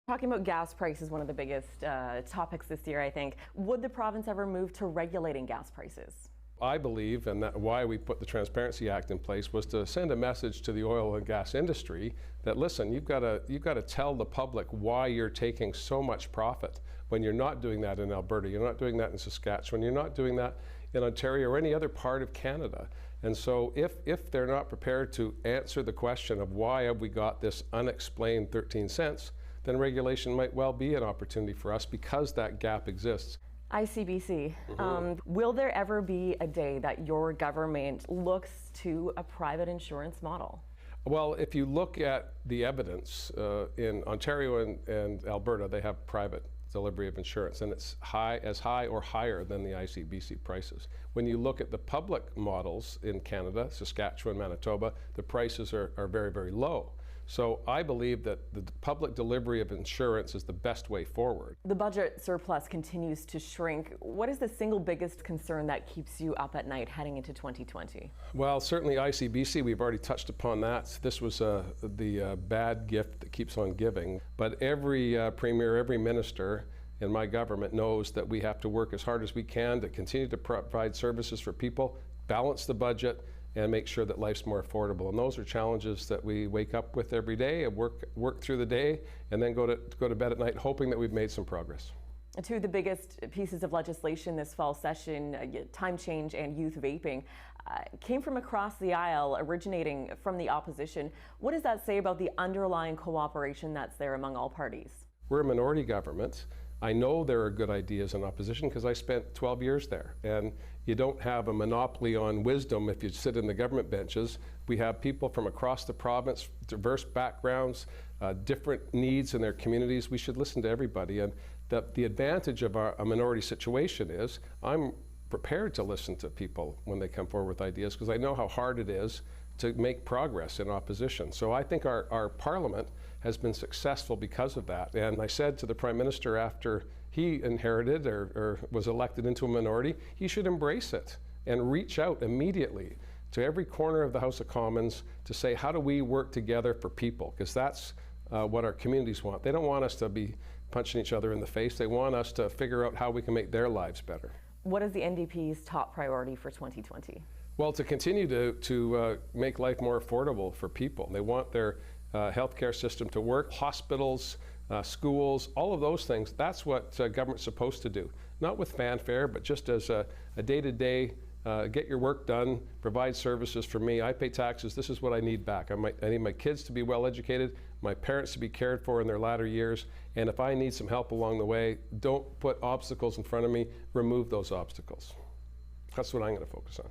Talking about gas prices, one of the biggest topics this year, I think. Would the province ever move to regulating gas prices? I believe, and that's why we put the Transparency Act in place, was to send a message to the oil and gas industry that, listen, you've got to tell the public why you're taking so much profit when you're not doing that in Alberta, you're not doing that in Saskatchewan, you're not doing that in Ontario or any other part of Canada. And so if they're not prepared to answer the question of why have we got this unexplained 13 cents, then regulation might well be an opportunity for us because that gap exists. ICBC, will there ever be a day that your government looks to a private insurance model? Well, if you look at the evidence, in Ontario and Alberta, they have private delivery of insurance, and it's as high or higher than the ICBC prices. When you look at the public models in Canada, Saskatchewan, Manitoba, the prices are very, very low. So I believe that the public delivery of insurance is the best way forward. The budget surplus continues to shrink. What is the single biggest concern that keeps you up at night heading into 2020? Well, certainly ICBC, we've already touched upon that. This was the bad gift that keeps on giving. But every premier, every minister in my government knows that we have to work as hard as we can to continue to provide services for people, balance the budget, and make sure that life's more affordable. And those are challenges that we wake up with every day and work through the day and then go to bed at night hoping that we've made some progress. Two of the biggest pieces of legislation this fall session, time change and youth vaping, came from across the aisle, originating from the opposition. What does that say about the underlying cooperation that's there among all parties? We're a minority government. I know there are good ideas in opposition because I spent 12 years there. And you don't have a monopoly on wisdom if you sit in the government benches. We have people from across the province, diverse backgrounds, different needs in their communities. We should listen to everybody. And the advantage of a minority situation is I'm prepared to listen to people when they come forward with ideas because I know how hard it is to make progress in opposition. So I think our Parliament has been successful because of that. And I said to the Prime Minister after he inherited or was elected into a minority, he should embrace it and reach out immediately to every corner of the House of Commons to say, how do we work together for people? Because that's what our communities want. They don't want us to be punching each other in the face. They want us to figure out how we can make their lives better. What is the NDP's top priority for 2020? Well, to continue to make life more affordable for people. They want their healthcare system to work, hospitals, schools, all of those things. That's what government's supposed to do. Not with fanfare, but just as a day-to-day, get your work done, provide services for me. I pay taxes. This is what I need back. I need my kids to be well educated, my parents to be cared for in their latter years, and if I need some help along the way, don't put obstacles in front of me, remove those obstacles. That's what I'm going to focus on.